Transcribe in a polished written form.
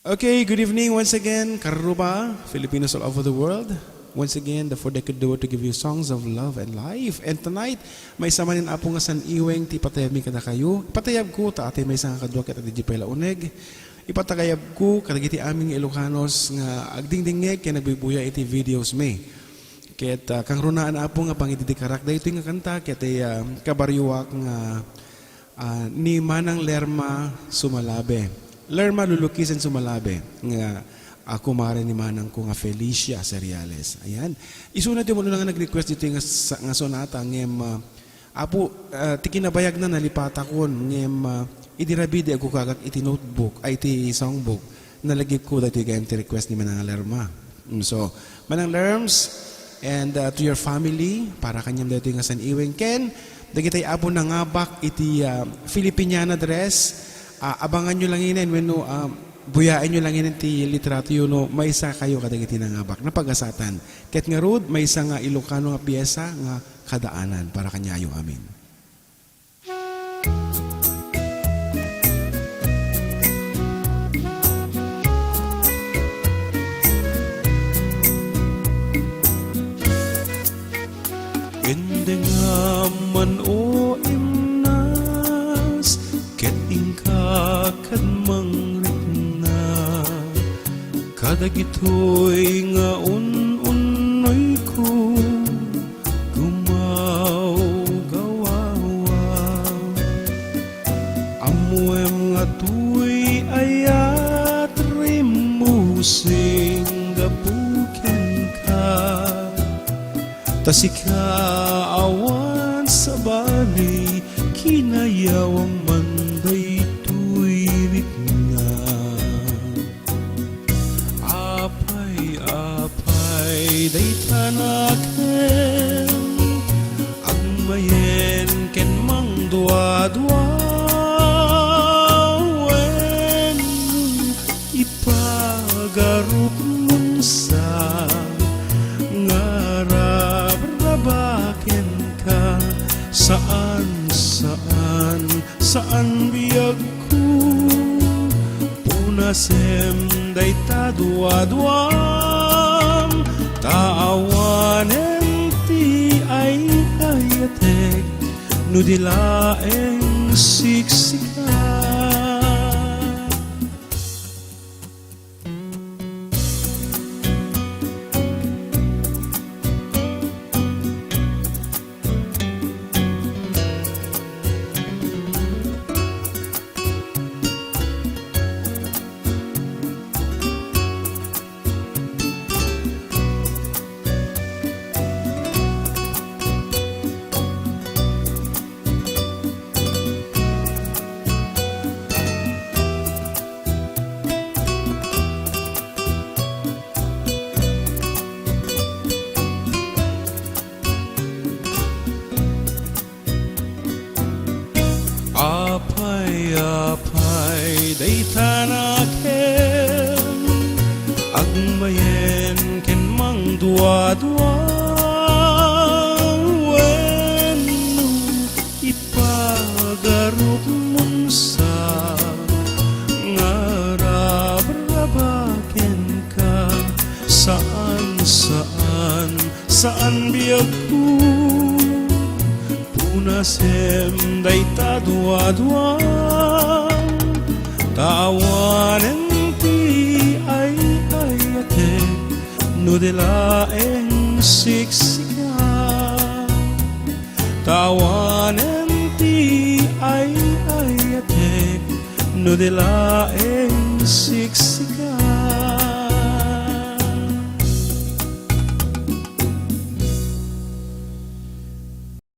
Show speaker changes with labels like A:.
A: Okay, good evening once again, Karuba, Filipinos all over the world. Once again, the food I could do to give you songs of love and life. And tonight, may samanin apo nga san iweng ti patayab mi kada kayo. Ipatayab ko, ta ate may isang kadwa kita di Jipela Uneg. Ipatagayab ko, kadagiti aming Ilocanos nga agdingdingeg kaya nagbibuya iti videos me. Kaya kang runaan apo nga pangididikarak, dahil ito nga kanta, kaya kabaryuak nga ni Manang Lerma Sumalabe. Lerma lulukisan Sumalabe nga ako mare ni Manang ko nga Felicia Seriales. Ayan. Isunod yung muna nga nag-request dito nga sonata ngem apo tikinabayag na nalipata ko ngem idirabide ako kagak iti notebook ay iti songbook nalagi ko dito yung request ni Manang Lerma. So, Manang Lerms and to your family para kanyang dito nga san iweng ken dagitay apo nangabak iti Filipiniana dress. Abangan nyo lang inin when buyain nyo lang inin ti literato yun no, may isa kayo kadagiti nangabak na pagasatan. Ket nga rod, may isa nga Ilocano nga piyesa nga kadaanan para kanyayo amin. Ende nga man o imnas ket ingka kad mangrikna kadagitoy nga un-unoy ko gumaw gawawa amuem nga tuy ayat rimusing gapuken ka tasika awan sa bali kinayawang manday tuwirit nga apay day tanaken agmayen ken mang dua-dua wen ipagarup munsa ngarab-rabaken ka saan biyag ko punasem day taduaduam taawanen ti ay ayatek nudilaeng siksika. Apay day tanaken agmayen ken mang dua-dua wenno ipagarup munsa ngarab-rabaken ka saan biyag ko punasem day taduaduan tawanen ti ay ayatek nudilaeng siksika tawanen ti ay ayatek nudilaeng siksika.